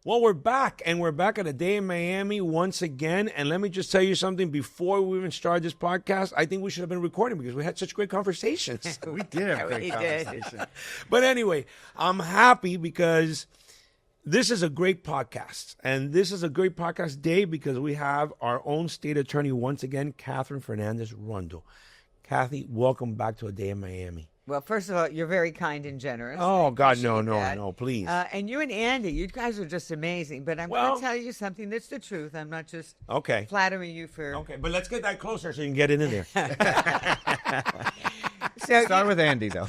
Well, we're back, and we're back at a day in Miami once again. And let me just tell you something. Before we even started this podcast, I think we should have been recording because we had such great conversations. We did have great conversation. But anyway, I'm happy because this is a great podcast. And this is a great podcast day because we have our own state attorney once again, Katherine Fernandez Rundle. Kathy, welcome back to a day in Miami. Well, first of all, you're very kind and generous. Oh, God, no, please. And you and Andy, you guys are just amazing. But I'm going to tell you something that's the truth. I'm not just flattering you for... Okay, but let's get that closer so you can get it in there. So, start with Andy, though.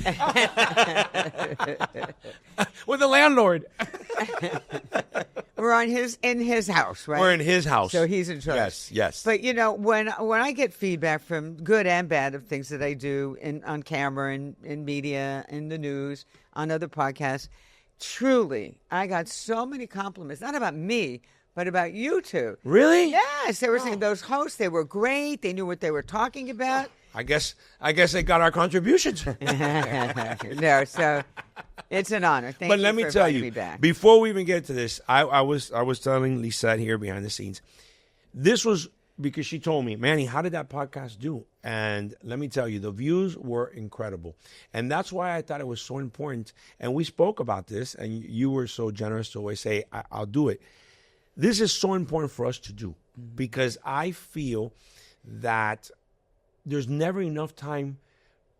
With the landlord. We're in his house, right? We're in his house. So he's in charge. Yes. But, you know, when I get feedback from good and bad of things that I do on camera and in media, in the news, on other podcasts, truly, I got so many compliments, not about me, but about you two. Really? Yes. They were saying those hosts, they were great. They knew what they were talking about. I guess they got our contributions. No, so it's an honor. Thank you. But let me tell you, before we even get to this, I was telling Lisette here behind the scenes, this was because she told me, Manny, how did that podcast do? And let me tell you, the views were incredible. And that's why I thought it was so important. And we spoke about this, and you were so generous to always say, I'll do it. This is so important for us to do because I feel that there's never enough time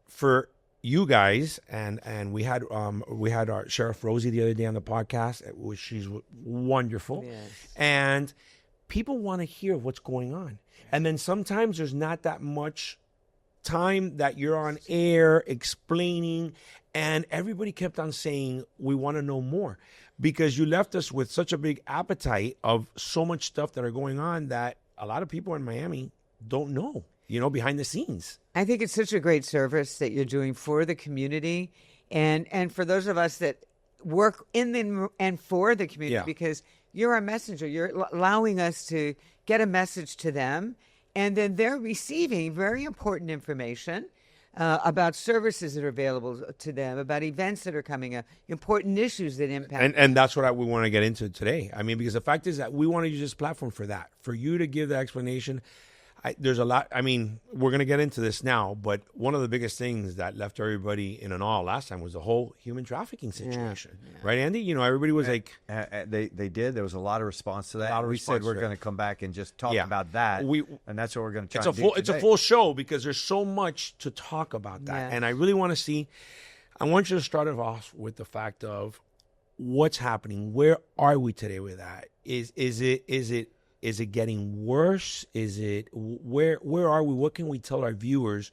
for you guys, and we had our Sheriff Rosie the other day on the podcast, which she's wonderful, and people want to hear what's going on, and then sometimes there's not that much time that you're on air explaining, and everybody kept on saying we want to know more because you left us with such a big appetite of so much stuff that are going on that a lot of people in Miami don't know. You know, behind the scenes. I think it's such a great service that you're doing for the community and for those of us that work in and for the community because you're our messenger. You're allowing us to get a message to them, and then they're receiving very important information about services that are available to them, about events that are coming up, important issues that impact. And that's what we want to get into today. I mean, because the fact is that we want to use this platform for that, for you to give the explanation. There's a lot. I mean, we're going to get into this now, but one of the biggest things that left everybody in an awe last time was the whole human trafficking situation. Yeah. Right, Andy? You know, everybody was like... They did. There was a lot of response to that. We said we're going to come back and just talk about that, and that's what we're going to try to do It's a full show because there's so much to talk about that. Yeah. And I really want to see... I want you to start it off with the fact of what's happening. Where are we today with that? Is it getting worse? Is it where are we? What can we tell our viewers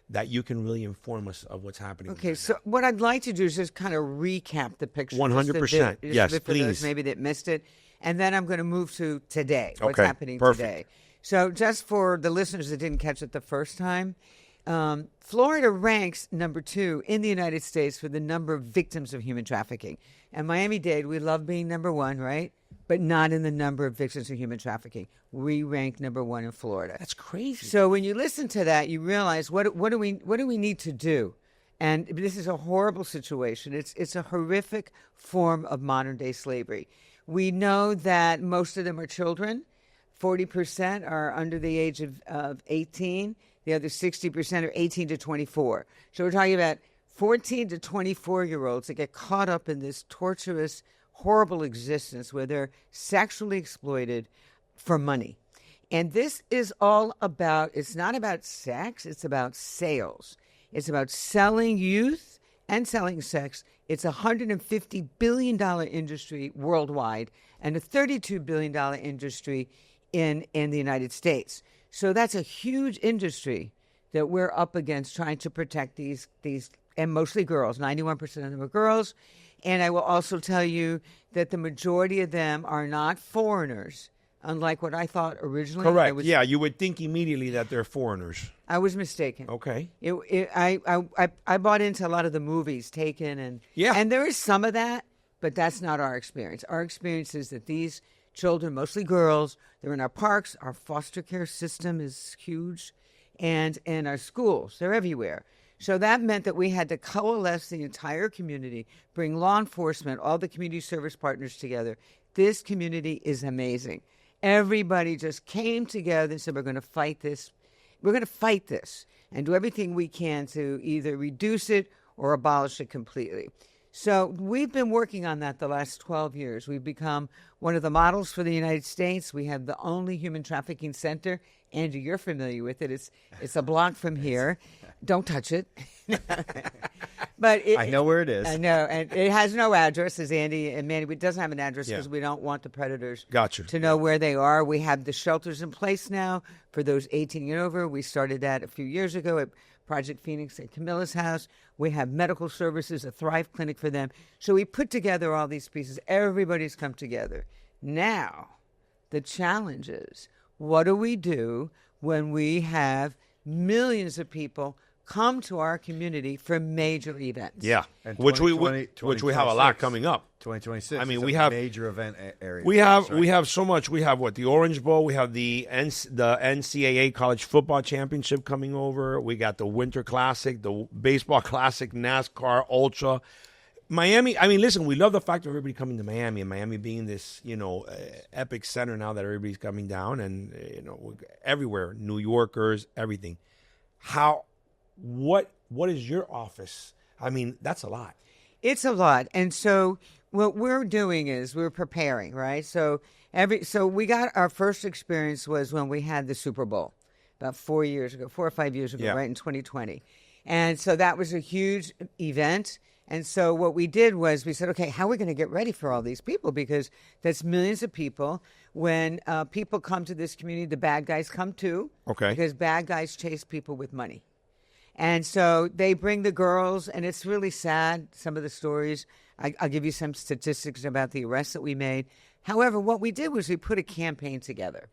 that you can really inform us of what's happening? Okay, so what I'd like to do is just kind of recap the picture. 100%. Yes, for please. Those maybe that missed it, and then I'm going to move to today. What's happening today? So just for the listeners that didn't catch it the first time, Florida ranks number 2 in the United States for the number of victims of human trafficking. And Miami-Dade, we love being number 1, right? But not in the number of victims of human trafficking. We rank number 1 in Florida. That's crazy. So when you listen to that, you realize what do we need to do? And this is a horrible situation. It's a horrific form of modern day slavery. We know that most of them are children. 40% are under the age of 18. The other 60% are 18 to 24. So we're talking about 14 to 24-year-olds that get caught up in this torturous, horrible existence where they're sexually exploited for money. And this is all about, it's not about sex, it's about sales. It's about selling youth and selling sex. It's a $150 billion industry worldwide and a $32 billion industry in the United States. So that's a huge industry that we're up against trying to protect these and mostly girls. 91% of them are girls. And I will also tell you that the majority of them are not foreigners, unlike what I thought originally. Correct. You would think immediately that they're foreigners. I was mistaken. Okay. I bought into a lot of the movies Taken, and there is some of that, but that's not our experience. Our experience is that these children, mostly girls, they're in our parks. Our foster care system is huge, and in our schools, they're everywhere. So that meant that we had to coalesce the entire community, bring law enforcement, all the community service partners together. This community is amazing. Everybody just came together and said, we're going to fight this. We're going to fight this and do everything we can to either reduce it or abolish it completely. So we've been working on that the last 12 years. We've become one of the models for the United States. We have the only human trafficking center. Andrew, you're familiar with it. It's a block from here. Don't touch it. But I know where it is. I know, and it has no address, as Andy and Manny. It doesn't have an address because we don't want the predators to know where they are. We have the shelters in place now for those 18 and over. We started that a few years ago at Project Phoenix at Camilla's house. We have medical services, a Thrive clinic for them. So we put together all these pieces. Everybody's come together. Now, the challenge is, what do we do when we have millions of people come to our community for major events? Yeah, and which we have a lot coming up. 2026. I mean, we have major event area. We have so much. We have the Orange Bowl. We have the NCAA College Football Championship coming over. We got the Winter Classic, the Baseball Classic, NASCAR Ultra. Miami, I mean, listen, we love the fact of everybody coming to Miami, and Miami being this, epic center now that everybody's coming down, and, everywhere, New Yorkers, everything. What is your office? I mean, that's a lot. It's a lot. And so what we're doing is we're preparing, right? So we got our first experience was when we had the Super Bowl about 4 or 5 years ago, right, in 2020. And so that was a huge event. And so what we did was we said, okay, how are we going to get ready for all these people? Because that's millions of people. When people come to this community, the bad guys come too. Okay. Because bad guys chase people with money. And so they bring the girls, and it's really sad, some of the stories. I'll give you some statistics about the arrests that we made. However, what we did was we put a campaign together.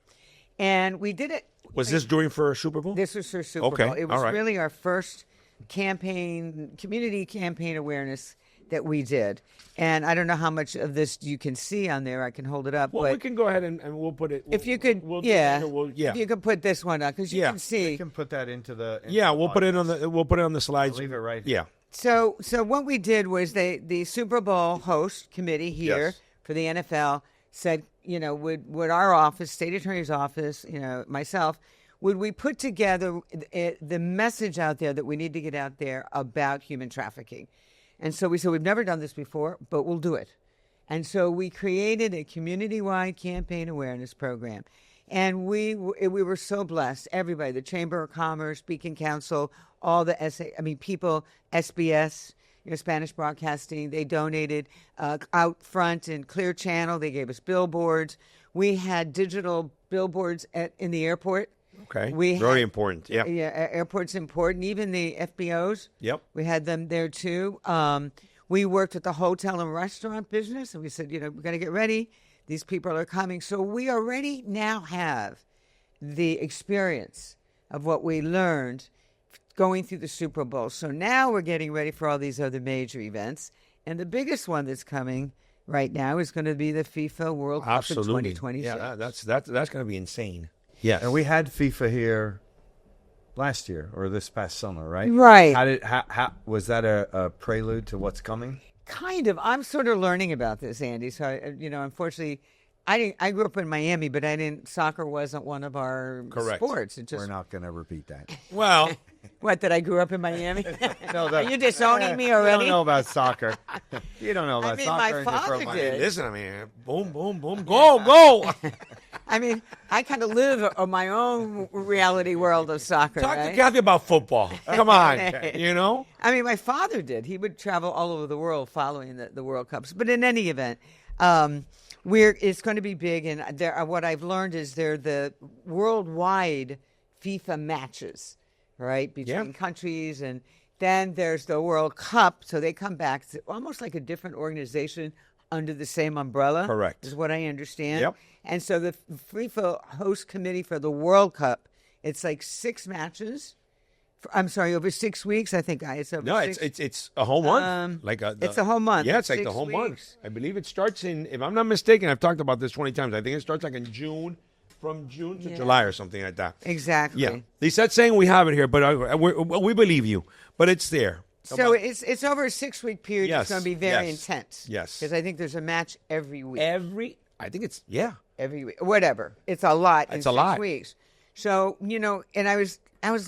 And we did it. Was this during for Super Bowl? This was for Super Bowl. It was really our first community campaign awareness that we did. And I don't know how much of this you can see on there. I can hold it up. Well, but we can go ahead and we'll put it. If you could, if you could put this one up, because you can see. We can put that into the. We'll put it on the slides. I'll leave it right. Yeah. So what we did was the Super Bowl host committee here for the NFL said, would our office, state attorney's office, myself, would we put together the message out there that we need to get out there about human trafficking? And so we said, we've never done this before, but we'll do it. And so we created a community-wide campaign awareness program. And we were so blessed. Everybody, the Chamber of Commerce, Beacon Council, all the people, SBS, Spanish Broadcasting, they donated out front in Clear Channel. They gave us billboards. We had digital billboards in the airport. Okay. Very important. Yeah. Yeah. Airport's important. Even the FBOs. Yep. We had them there too. We worked with the hotel and restaurant business, and we said, we're going to get ready. These people are coming. So we already now have the experience of what we learned going through the Super Bowl. So now we're getting ready for all these other major events. And the biggest one that's coming right now is going to be the FIFA World Cup in 2026. Yeah, that's going to be insane. Yes. And we had FIFA here last year or this past summer, right? Right. How was that a prelude to what's coming? Kind of. I'm sort of learning about this, Andy. So, unfortunately, I grew up in Miami, but soccer wasn't one of our sports. We're not going to repeat that. Well. What, that I grew up in Miami? No, are you disowning me already? You don't know about soccer. You don't know about soccer. My father did. Listen, boom, boom, boom, go. I kind of live on my own reality world of soccer. Talk to Kathy about football. Come on, my father did. He would travel all over the world following the World Cups. But in any event, it's going to be big. And what I've learned is they're the worldwide FIFA matches. Right, between countries, and then there's the World Cup, so they come back. It's almost like a different organization under the same umbrella. Correct. Is what I understand. Yep. And so the FIFA host committee for the World Cup, it's like 6 matches. Over 6 weeks, I think. It's a whole month. It's a whole month. Yeah, it's like the whole month. I believe it starts in, if I'm not mistaken, I've talked about this 20 times. I think it starts like in June. from June to July or something like that. Exactly. Yeah. Lisette's saying we have it here, but we believe you. But it's there. So it's over a 6-week period. Yes. It's going to be very intense. Yes. Because I think there's a match every week. I think it's, Every week. Whatever. It's a lot in 6 weeks. So, and I was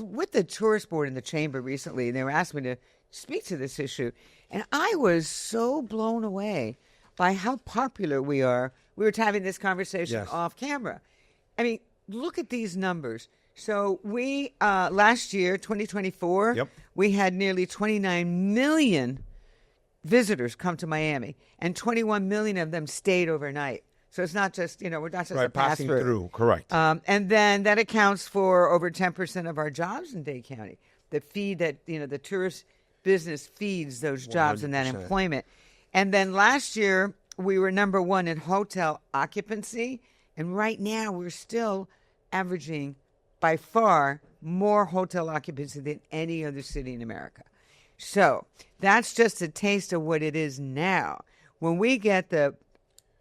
with the tourist board in the chamber recently, and they were asking me to speak to this issue. And I was so blown away by how popular we are. We were having this conversation off camera. I mean, look at these numbers. So we, last year, 2024, we had nearly 29 million visitors come to Miami, and 21 million of them stayed overnight. So it's not just, we're not just passing through. Correct. And then that accounts for over 10% of our jobs in Dade County. The feed that, the tourist business feeds those jobs 100%. And that employment. And then last year, we were number 1 in hotel occupancy. And right now, we're still averaging by far more hotel occupancy than any other city in America. So that's just a taste of what it is now. When we get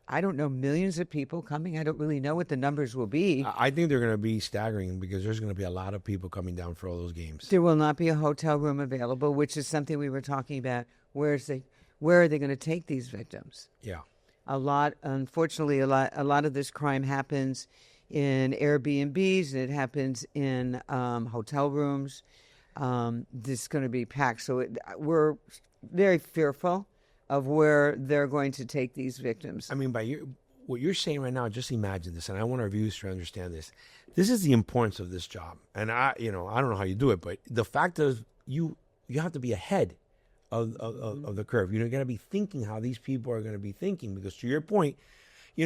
millions of people coming. I don't really know what the numbers will be. I think they're going to be staggering because there's going to be a lot of people coming down for all those games. There will not be a hotel room available, which is something we were talking about. Where are they going to take these victims? Yeah. Unfortunately, a lot of this crime happens in Airbnbs, and it happens in hotel rooms. This is going to be packed. So we're very fearful of where they're going to take these victims. I mean, what you're saying right now, just imagine this, and I want our viewers to understand this. This is the importance of this job. And I don't know how you do it, but the fact is you have to be ahead of the curve. You got to be thinking how these people are going to be thinking, because to your point,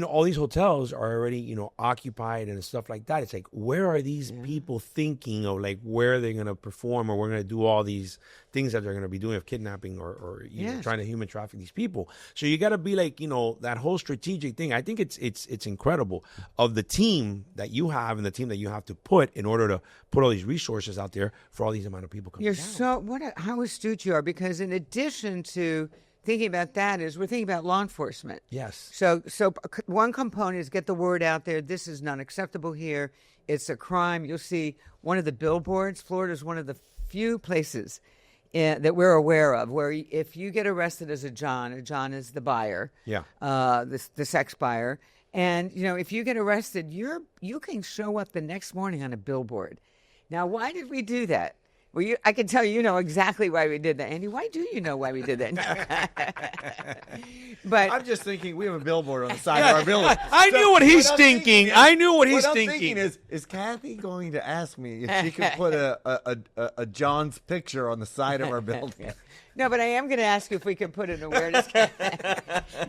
all these hotels are already, occupied and stuff like that. It's like, where are these people thinking of, like, where they're going to perform, or we're going to do all these things that they're going to be doing of kidnapping or trying to human traffic these people. So you got to be like, that whole strategic thing. I think it's incredible of the team that you have and the team that you have to put in order to put all these resources out there for all these amount of people coming down. How astute you are, because in addition to thinking about that is we're thinking about law enforcement. Yes. So one component is get the word out there. This is not acceptable here. It's a crime. You'll see one of the billboards. Florida is one of the few places that we're aware of where if you get arrested as a John is the buyer. Yeah. The sex buyer. And, if you get arrested, you can show up the next morning on a billboard. Now, why did we do that? Well, I can tell you know exactly why we did that. Andy, why do you know why we did that? But I'm just thinking we have a billboard on the side of our building. I knew what he's thinking. I knew what he's thinking. Is Kathy going to ask me if she could put a John's picture on the side of our building? No, but I am going to ask you if we can put an awareness campaign.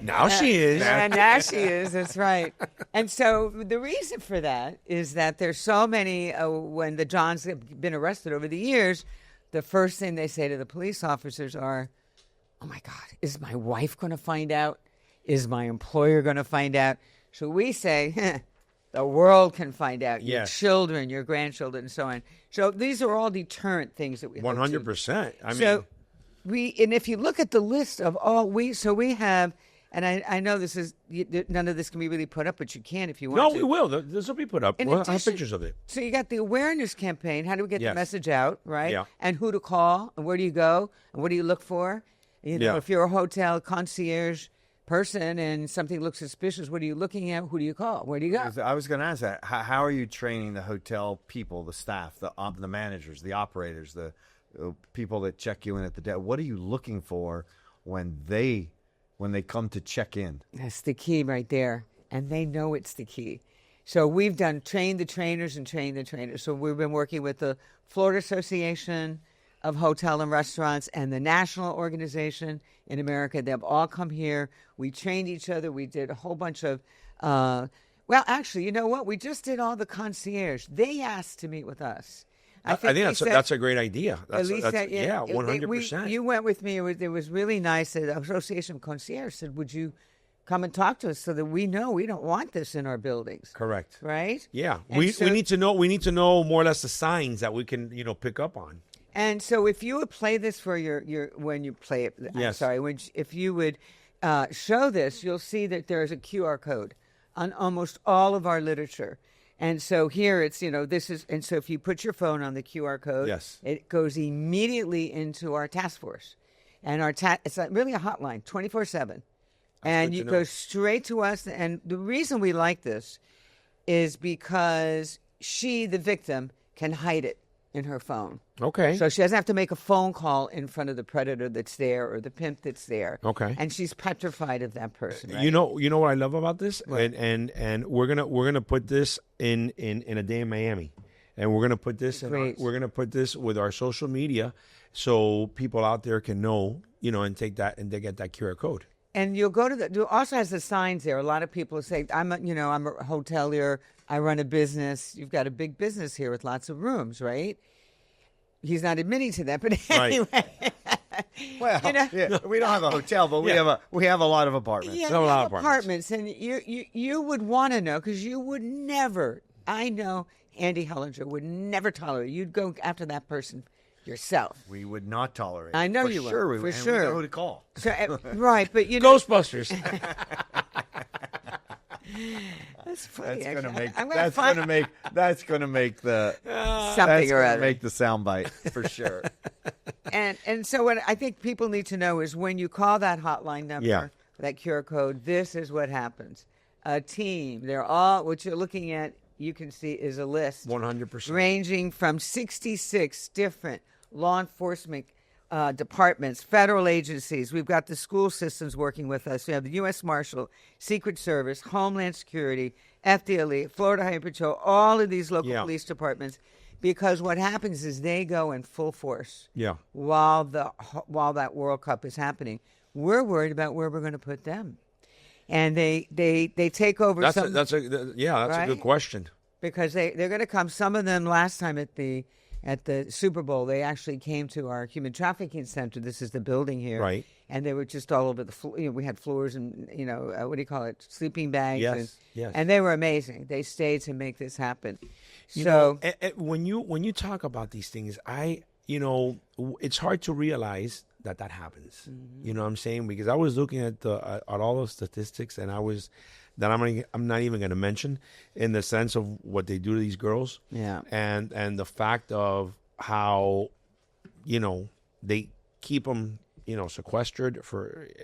Now she is. Now she is. That's right. And so the reason for that is that there's so many, when the Johns have been arrested over the years, the first thing they say to the police officers are, oh, my God, is my wife going to find out? Is my employer going to find out? So we say, the world can find out. Your children, your grandchildren, and so on. So these are all deterrent things that we 100%. I mean... And if you look at the list of all we have, and I know this is none of this can be really put up, but you can if you want to. No, we will. This will be put up. We'll have pictures of it. So you got the awareness campaign. How do we get the message out, right? Yeah. And who to call, and where do you go, and what do you look for? If you're a hotel concierge person and something looks suspicious, what are you looking at? Who do you call? Where do you go? I was going to ask that. How are you training the hotel people, the staff, the managers, the operators, the people that check you in at the desk? What are you looking for when they come to check in? That's the key right there, and they know it's the key. So we've done train the trainers and train the trainers. So we've been working with the Florida Association of Hotel and Restaurants and the national organization in America. They've all come here. We trained each other. We did a whole bunch of actually, you know what? We just did all the concierge. They asked to meet with us. I think that's a great idea. That's 100%. You went with me. It was really nice. The Association of Concierge said, would you come and talk to us so that we know we don't want this in our buildings? Correct. Right? Yeah. We need to know more or less the signs that we can, pick up on. And so if you would play this for your when you play it, if you would show this, you'll see that there is a QR code on almost all of our literature. And so here it's, this is, and so if you put your phone on the QR code, Yes. it goes immediately into our task force. And it's really a hotline, 24/7. And good you to go know. straight to us. And the reason we like this is because she, the victim, can hide it in her phone. Okay. So she doesn't have to make a phone call in front of the predator that's there or the pimp that's there. Okay. And she's petrified of that person. Right? You know what I love about this, and we're gonna put this in a day in Miami, and we're gonna put this Great. we're gonna put this with our social media, so people out there can know, and take that and they get that QR code. And you'll go to it also has the signs there. A lot of people say, I'm a hotelier. I run a business. You've got a big business here with lots of rooms, right? He's not admitting to that, but anyway. Well, we don't have a hotel, but we have a lot of apartments. Yeah, There are a we lot have of apartments. and you would want to know because you would never. I know Andy Hellinger would never tolerate. You'd go after that person yourself. We would not tolerate. I know for you would, sure. We for would. And sure. we know who to call. So, right, but Ghostbusters. that's funny. That's gonna actually. make. I'm That's find gonna make. That's gonna make the. something That's or gonna other. make the soundbite for sure. And so what I think people need to know is when you call that hotline number, Yeah. that QR code, this is what happens. A team, they're all, what you're looking at, you can see is a list 100%. ranging from 66 different law enforcement departments, federal agencies. We've got the school systems working with us. We have the U.S. Marshal, Secret Service, Homeland Security, FDLE, Florida Highway Patrol, all of these local Yeah. police departments. Because what happens is they go in full force Yeah. while that World Cup is happening. We're worried about where we're going to put them, and they take over. That's some, a good Right? question. because they're going to come. Some of them last time at the Super Bowl, they actually came to our human trafficking center. This is the building here, Right. And they were just all over the floor. We had floors and what do you call it, sleeping bags. Yes, yes. And they were amazing. They stayed to make this happen. When you talk about these things, it's hard to realize that happens. Mm-hmm. You know what I'm saying? Because I was looking at all those statistics, and I'm not even going to mention in the sense of what they do to these girls. Yeah. And the fact of how, they keep them, sequestered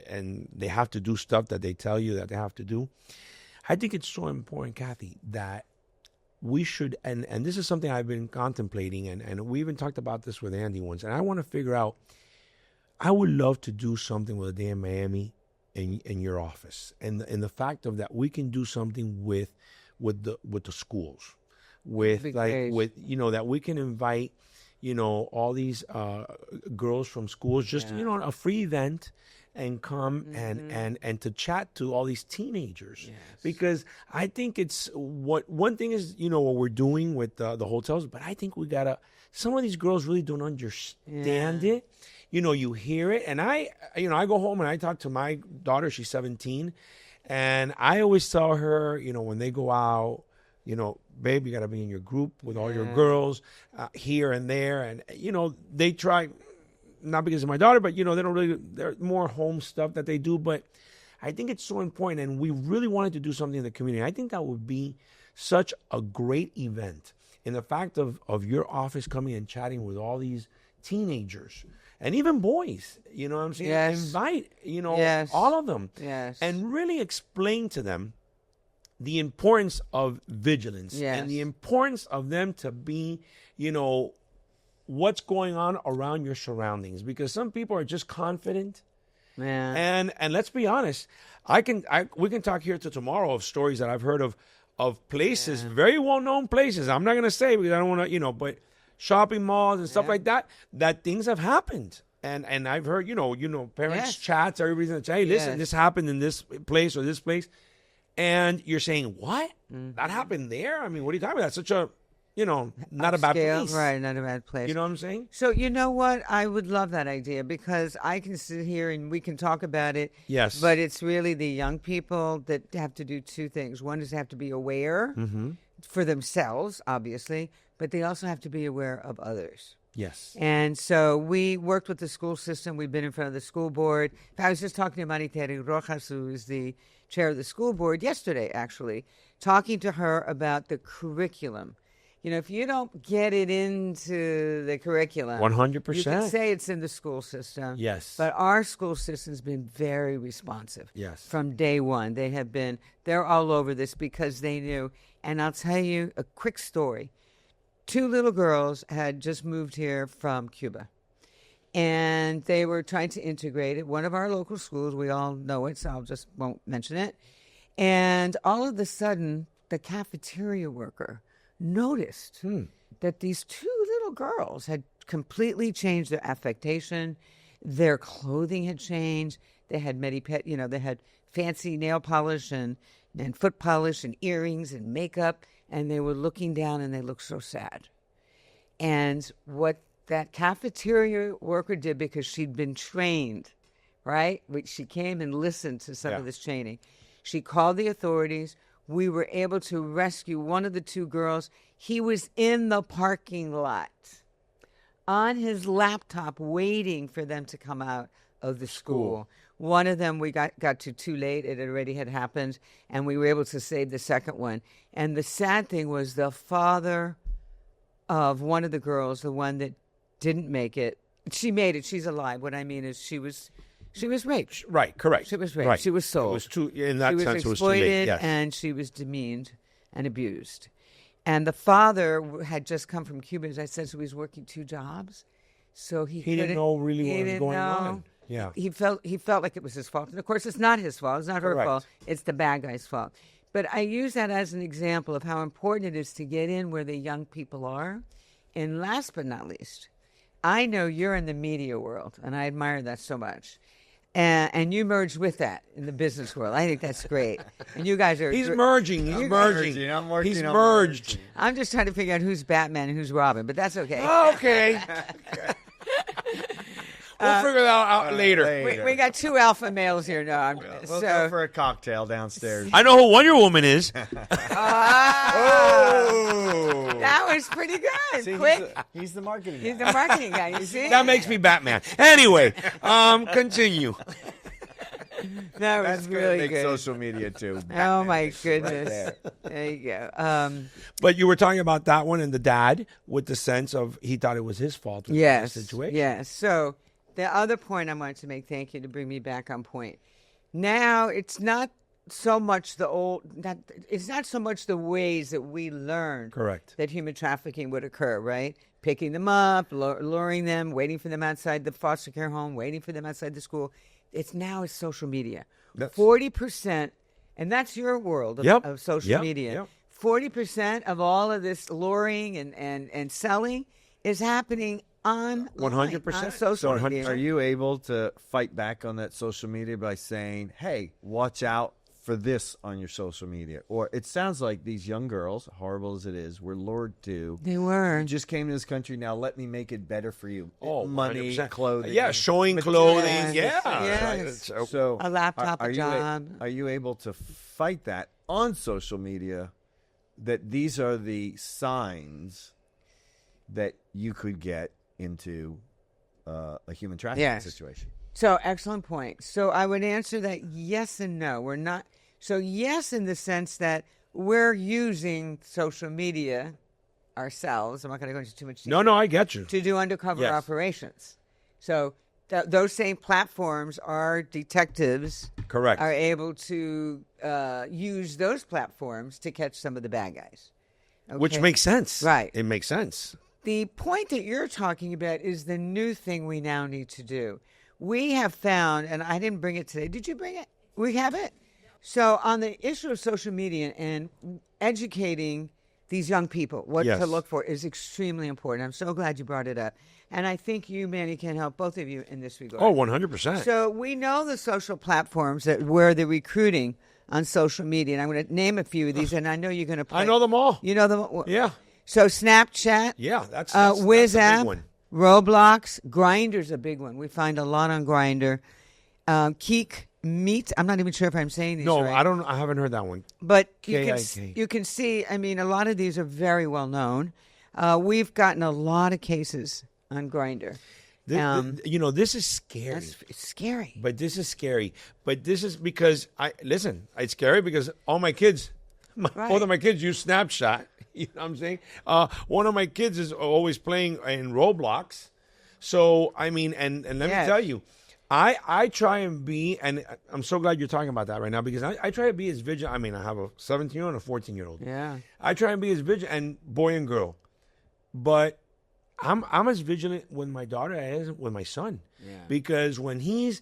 and they have to do stuff that they tell you that they have to do. I think it's so important, Kathy, that we should, and this is something I've been contemplating, and we even talked about this with Andy once, and I want to figure out, I would love to do something with a day in Miami in your office, and the fact of that we can do something with the schools, that we can invite, all these girls from schools, just a free event, and come and to chat to all these teenagers. Yes. Because I think it's one thing is what we're doing with the hotels, but I think we gotta, some of these girls really don't understand it. You hear it, and I go home and I talk to my daughter. She's 17, and I always tell her, when they go out, babe, you got to be in your group with all your girls here and there, and they try, not because of my daughter, but they don't really. They're more home stuff that they do, but I think it's so important, and we really wanted to do something in the community. I think that would be such a great event, in the fact of your office coming and chatting with all these teenagers. And even boys, you know what I'm saying? Yes. Invite, Yes. all of them. Yes. And really explain to them the importance of vigilance. Yes. And the importance of them to be, what's going on around your surroundings. Because some people are just confident. Yeah. And let's be honest, we can talk here till tomorrow of stories that I've heard of places, very well-known places. I'm not going to say because I don't want to, but shopping malls and stuff like that things have happened. And I've heard, parents chats, everybody's going to say, hey, listen, this happened in this place or this place. And you're saying, what? Mm-hmm. That happened there? I mean, what are you talking about? That's such a, not a bad place. Right, not a bad place. You know what I'm saying? So you know what? I would love that idea because I can sit here and we can talk about it. Yes. But it's really the young people that have to do two things. One is they have to be aware for themselves, obviously, but they also have to be aware of others. Yes. And so we worked with the school system. We've been in front of the school board. I was just talking to Mariteri Rojas, who is the chair of the school board yesterday, actually, talking to her about the curriculum. If you don't get it into the curriculum, 100%. You can say it's in the school system. Yes. But our school system's been very responsive. Yes. From day one. They're all over this because they knew. And I'll tell you a quick story. 2 little girls had just moved here from Cuba. And they were trying to integrate it. One of our local schools, we all know it, so I just won't mention it. And all of a sudden, the cafeteria worker noticed that these 2 little girls had completely changed their affectation. Their clothing had changed. They had they had fancy nail polish and foot polish and earrings and makeup, and they were looking down and they looked so sad. And what that cafeteria worker did, because she'd been trained, right? She came and listened to some of this training. She called the authorities. We were able to rescue one of the 2 girls. He was in the parking lot on his laptop waiting for them to come out of the school. One of them we got to too late. It already had happened, and we were able to save the second one. And the sad thing was the father of one of the girls, the one that didn't make it, she made it. She's alive. What I mean is she was raped. Right, correct. She was raped. Right. She was sold. It was too, in that she sense, was it was too late. exploited, Yes. and she was demeaned and abused. And the father had just come from Cuba, as I said, so he was working 2 jobs. So he didn't know really what was going on. Yeah. He felt like it was his fault. And of course, it's not his fault. It's not her Correct. fault. It's the bad guy's fault. But I use that as an example of how important it is to get in where the young people are. And last but not least, I know you're in the media world, and I admire that so much. And you merged with that in the business world. I think that's great. And you guys are... He's merging. He's merging. He's merged. I'm just trying to figure out who's Batman and who's Robin, but that's okay. Okay. We'll figure that out later. We got 2 alpha males here now. We'll go for a cocktail downstairs. I know who Wonder Woman is. That was pretty good. See, Quick. he's the marketing guy. He's the marketing guy, you see? That makes me Batman. Anyway, continue. That was That's really make good. social media too. Oh, my goodness. There you go. But you were talking about that one and the dad with the sense of he thought it was his fault with the situation. Yes. So the other point I wanted to make, thank you to bring me back on point. Now it's not so much it's not so much the ways that we learned Correct. that human trafficking would occur, right? Picking them up, luring them, waiting for them outside the foster care home, waiting for them outside the school. It's social media. 40%, and that's your world of social media. 40% of all of this luring and selling is happening on 100%. on social media. Are you able to fight back on that social media by saying, hey, watch out for this on your social media? Or it sounds like these young girls, horrible as it is, were lured to. They were. You just came to this country, now let me make it better for you. Oh, money, 100%. clothing. Yeah, showing materials. clothing. Yes. Yeah. Yes. So A laptop, a are job. Are you able to fight that on social media, that these are the signs that you could get into a human trafficking situation? So, excellent point. So, I would answer that yes and no. We're not. So, yes, in the sense that we're using social media ourselves. I'm not going to go into too much detail. No, I get you. To do undercover Yes. operations. So, those same platforms, our detectives Correct. are able to use those platforms to catch some of the bad guys. Which Okay? makes sense. Right. It makes sense. The point that you're talking about is the new thing we now need to do. We have found, and I didn't bring it today. Did you bring it? We have it? So on the issue of social media and educating these young people what Yes. to look for is extremely important. I'm so glad you brought it up. And I think you, Manny, can help both of you in this regard. Oh, 100%. So we know the social platforms where the recruiting on social media. And I'm going to name a few of these, and I know you're going to play. I know them all. You know them? Yeah. So Snapchat. Yeah, that's a big WizApp, one. Roblox, Grindr's a big one. We find a lot on Grindr. Keek Meet. I'm not even sure if I'm saying these No, right. I haven't heard that one. But KIK. you can see, I mean, a lot of these are very well known. We've gotten a lot of cases on Grindr. This is scary. It's scary. But this is scary. But this is because it's scary because all my kids, both of my kids use Snapchat. You know what I'm saying? One of my kids is always playing in Roblox. So, I mean, and let me tell you, I try and be, and I'm so glad you're talking about that right now because I try to be as vigilant. I mean, I have a 17-year-old and a 14-year-old. Yeah. I try and be as vigilant, and boy and girl. But I'm as vigilant with my daughter as with my son. Yeah. Because when he's,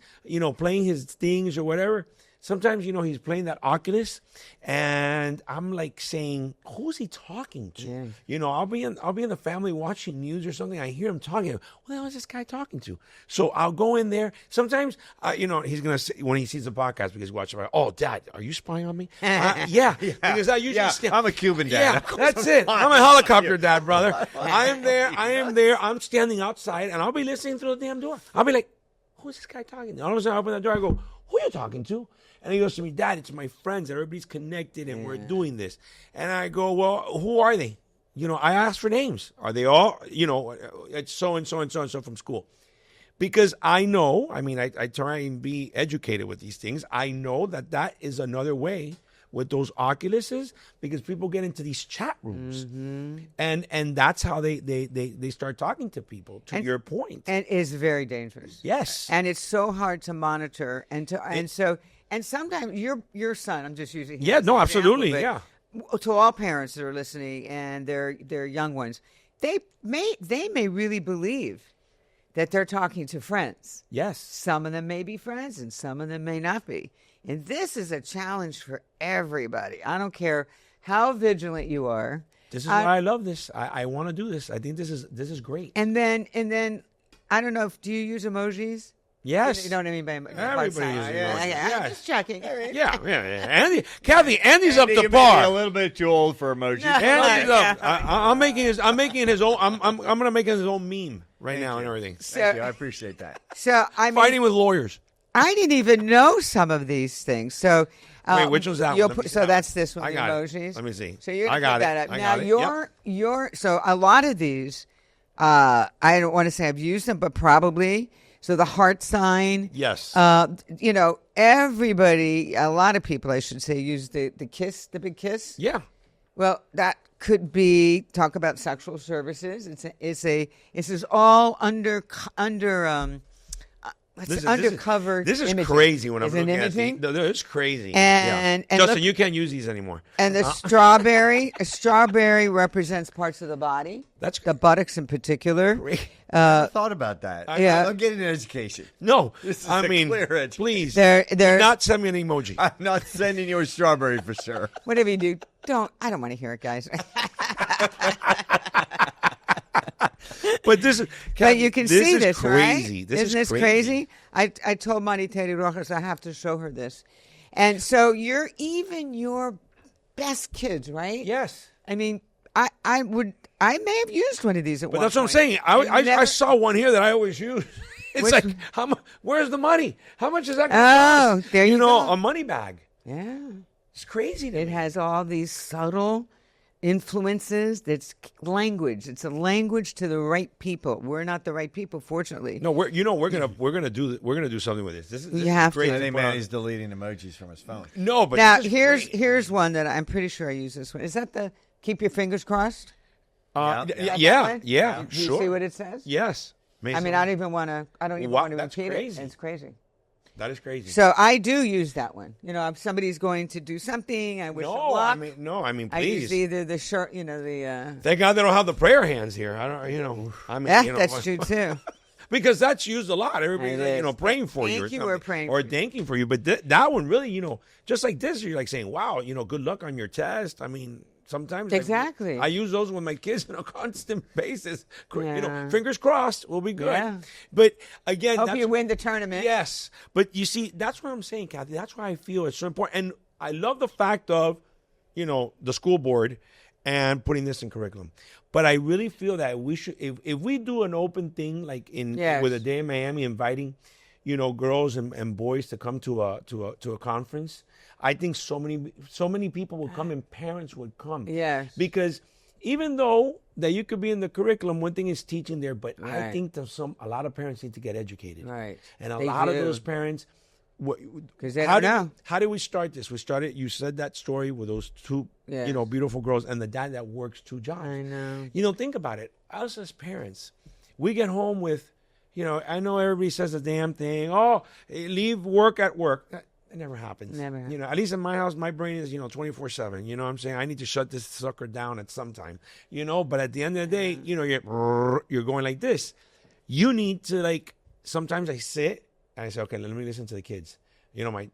playing his things or whatever, sometimes, he's playing that Oculus, and I'm like saying, "Who's he talking to?" Yeah. I'll be in the family watching news or something. I hear him talking. What the hell is this guy talking to? So I'll go in there. Sometimes, he's gonna say, when he sees the podcast because he watches it. Oh, Dad, are you spying on me? Yeah, because I usually I'm a Cuban dad. Yeah, that's it. I'm a helicopter dad, brother. I am there. I'm standing outside, and I'll be listening through the damn door. I'll be like, "Who's this guy talking to?" All of a sudden, I open the door. I go, "Who are you talking to?" And he goes to me, "Dad, it's my friends. Everybody's connected, and we're doing this." And I go, "Well, who are they?" I ask for names. Are they all, it's so and so and so and so from school? Because I know, I try and be educated with these things. I know that is another way with those Oculuses because people get into these chat rooms. And that's how they start talking to people, to your point. And it's very dangerous. Yes. And it's so hard to monitor and sometimes your son, I'm just using him Yeah, as no, an absolutely, example, but to all parents that are listening and their young ones, they may really believe that they're talking to friends. Yes. Some of them may be friends and some of them may not be. And this is a challenge for everybody. I don't care how vigilant you are. This is why I love this. I want to do this. I think this is great. And then I don't know, do you use emojis? Yes. You know what I mean by everybody uses emojis. Yeah. Yes. I'm just checking. Yeah. Andy's up to par. A little bit too old for emojis. Andy's up. I'm making his own. I'm gonna make his own meme right now and everything. Thank you. I appreciate that. So I'm fighting with lawyers. I didn't even know some of these things. So wait, which one's that one? So that's this one. I got emojis. it. Let me see. So you're I gonna got put that it. up. I Now got it. your so a lot of these, I don't want to say I've used them, but probably. So the heart sign. Yes. Everybody, a lot of people, I should say, use the kiss, the big kiss. Yeah. Well, that could be talk about sexual services. This is all undercover. This is imaging. crazy when I'm Is it looking imaging? at these. No, it's crazy. And Justin, you can't use these anymore. And the strawberry represents parts of the body. That's the buttocks in particular. Great. I thought about that. I'm getting an education. No, This is I a mean, clear education. please, They're do not send me an emoji. I'm not sending you a strawberry for sure. Whatever you do, I don't want to hear it, guys. But this is, but you can see this, crazy. right? This Isn't is this crazy? I told Mariteri Rojas I have to show her this, and so your best kids, right? Yes. I mean, I may have used one of these at But one that's what I'm point. saying. I saw one here that I always use. It's like, where's the money? How much is that going to cost? Oh, there you go. A money bag. Yeah. It's crazy. It has all these subtle influences. That's language. It's a language to the right people. We're not the right people, fortunately. No, we're gonna do something with this. This is have great. to. I think Manny's deleting emojis from his phone. No, but Now this is great. here's one that I'm pretty sure I use this one. Is that the keep your fingers crossed? Yeah, Do you sure. see what it says? Yes. I mean, I don't even want to That's repeat crazy. it. It's crazy. That is crazy. So I do use that one. If somebody's going to do something, I wish them luck. I mean, I please. use either the shirt, the. Thank God they don't have the prayer hands here. I don't. That's true too. Because that's used a lot. Everybody's It is. praying for you, Thank you, or or praying or for you. thanking for you. But that one really, just like this, you're like saying, "Wow, good luck on your test." I mean, sometimes Exactly. I use those with my kids on a constant basis. Yeah. Fingers crossed, we'll be good. Yeah. But again, Hope that's you win the tournament. Yes, but you see, that's what I'm saying, Kathy. That's why I feel it's so important, and I love the fact of, the school board and putting this in curriculum. But I really feel that we should, if we do an open thing like with a day in Miami, inviting, girls and boys to come to a conference, I think so many people would come and parents would come. Yes. Because even though that you could be in the curriculum, one thing is teaching there, but I Right. think a lot of parents need to get educated. Right. And a They lot of do. those parents, 'Cause they how don't know. how did we start this? We started, you said that story with those two, Yes. beautiful girls and the dad that works 2 jobs. I know. Think about it. Us as parents, we get home with, I know everybody says the damn thing. Oh, leave work at work. That never happens. Never happens. At least in my house, my brain is, 24/7. You know what I'm saying? I need to shut this sucker down at some time. But at the end of the day, you're going like this. You need to, sometimes I sit and I say, okay, let me listen to the kids.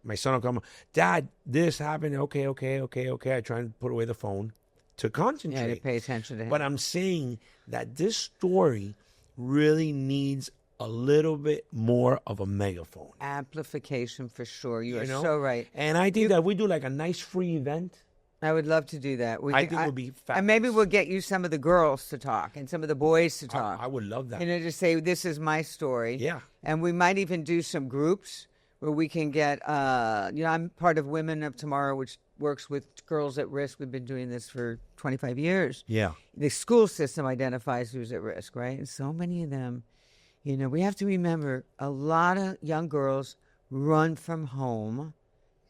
My son will come, Dad, this happened. Okay. I try and put away the phone to concentrate. Yeah, to pay attention to him. But I'm saying that this story really needs a little bit more of a megaphone. Amplification for sure. You are You know? so right. And I think that we do like a nice free event. I would love to do that. I think it would be fabulous. And maybe we'll get you some of the girls to talk and some of the boys to talk. I would love that. Just say, this is my story. Yeah. And we might even do some groups where we can get, I'm part of Women of Tomorrow, which works with girls at risk. We've been doing this for 25 years. Yeah. The school system identifies who's at risk, right? And so many of them, we have to remember a lot of young girls run from home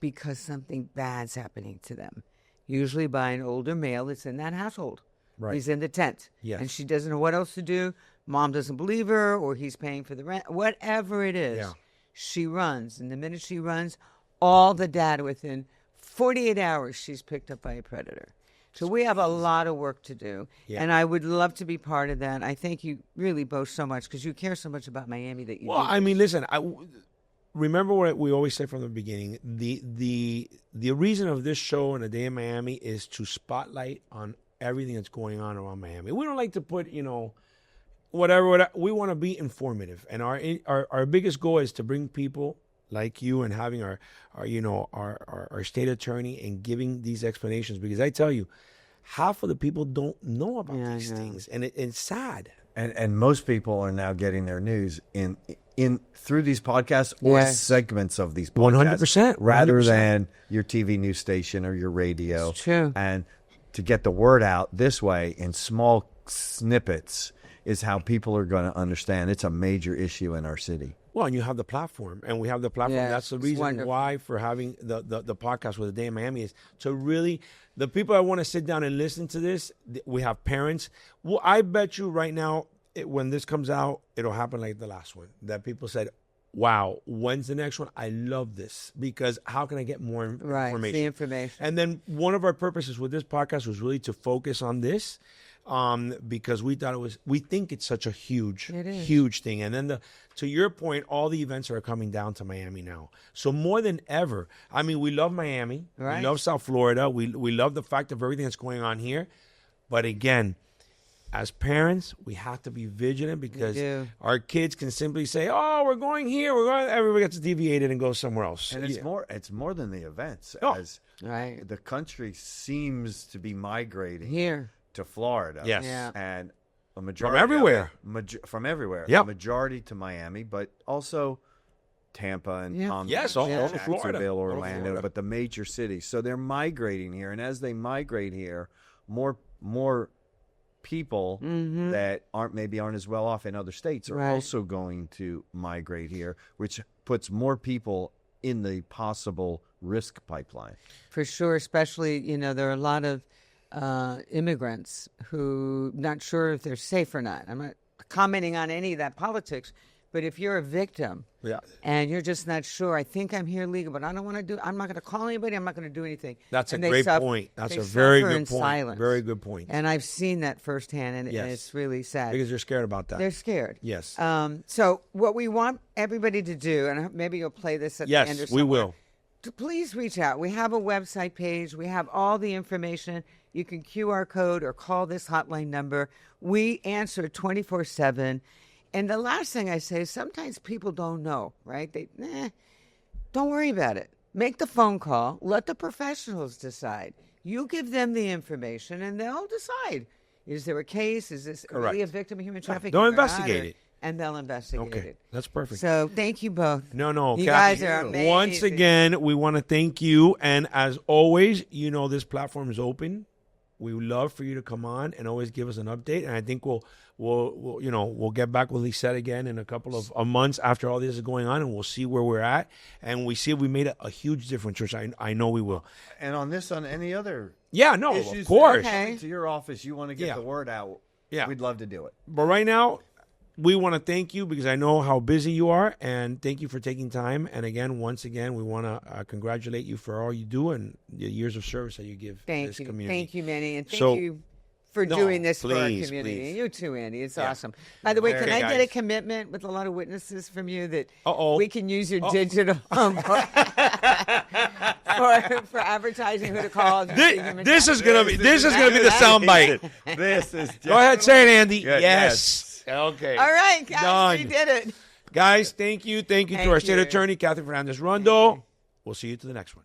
because something bad's happening to them, usually by an older male that's in that household. Right. He's in the tent. Yes. And she doesn't know what else to do. Mom doesn't believe her, or he's paying for the rent. Whatever it is, Yeah. she runs. And the minute she runs, all the data within 48 hours, she's picked up by a predator. So we have a lot of work to do. Yeah. And I would love to be part of that. I thank you really both so much because you care so much about Miami that you Well, do. I mean, listen, remember what we always say from the beginning. The reason of this show and A Day in Miami is to spotlight on everything that's going on around Miami. We don't like to put, whatever. We want to be informative. And our biggest goal is to bring people like you and having our state attorney and giving these explanations, because I tell you, half of the people don't know about these things, and it's sad. And most people are now getting their news in through these podcasts or Yes. segments of these podcasts, 100%, rather 100%. than your TV news station or your radio. It's true. And to get the word out this way in small snippets is how people are going to understand it's a major issue in our city. Well, and you have the platform, and we have the platform. Yes, That's the it's reason wonderful. why for having the podcast with A Day in Miami is to really, the people that want to sit down and listen to this, we have parents. Well, I bet you right now, when this comes out, it'll happen like the last one, that people said, wow, when's the next one? I love this, because how can I get more Right, information? the information. And then one of our purposes with this podcast was really to focus on this, because we think it's such a huge thing. And then to your point, all the events are coming down to Miami now. So more than ever, I mean, we love Miami. Right. We love South Florida. We love the fact of everything that's going on here. But again, as parents, we have to be vigilant, because our kids can simply say, oh, we're going here. Everybody gets deviated and goes somewhere else. And it's more than the events. Oh. As Right. the country seems to be migrating Here. to Florida. Yes. Yeah. And a majority everywhere. From everywhere. Yep. A majority to Miami, but also Tampa and Yeah. Palm Yes, Beach, all over Florida. Jacksonville, All over Orlando, Florida. but the major cities. So they're migrating here, and as they migrate here, more people that aren't as well off in other states are Right. also going to migrate here, which puts more people in the possible risk pipeline. For sure, especially, there are a lot of immigrants who not sure if they're safe or not. I'm not commenting on any of that politics, but if you're a victim Yeah. and you're just not sure, I think I'm here legal, but I don't want to I'm not going to call anybody, I'm not going to do anything. That's a And they great suffer- point. That's they a very suffer good in point. silence. Very good point. And I've seen that firsthand, and Yes. it's really sad. Because they're scared about that. They're scared. Yes. So what we want everybody to do, and maybe you'll play this at the end or Yes, somewhere. we will. To please reach out. We have a website page. We have all the information. You can QR code or call this hotline number. We answer 24/7. And the last thing I say is sometimes people don't know, right? Don't worry about it. Make the phone call. Let the professionals decide. You give them the information, and they'll decide. Is there a case? Is this really Correct. a victim of human trafficking? They'll or investigate not? it. And they'll investigate Okay, it. that's perfect. So thank you both. No, You Kathy, guys are amazing. once again, we want to thank you. And as always, this platform is open We would love for you to come on and always give us an update. And I think we'll get back with Lisette again in a couple of months after all this is going on, and we'll see where we're at, and we see if we made a huge difference, which I know we will. And on any other issues, of course. Okay. To your office, you want to get the word out. Yeah. We'd love to do it. But right now, we want to thank you because I know how busy you are, and thank you for taking time. And again, once again, we want to congratulate you for all you do and the years of service that you give this community. Thank you, Manny, and thank you for doing this for our community. Please. You too, Andy. It's awesome. By the way, can I get a commitment with a lot of witnesses from you that we can use your digital for advertising, who to call? This is gonna be the soundbite. This is Go ahead, say it, Andy. Good, Yes. Okay. All right, guys, Done. we did it. Guys, thank you. Thank you to our state attorney, Katherine Fernandez Rundle. We'll see you to the next one.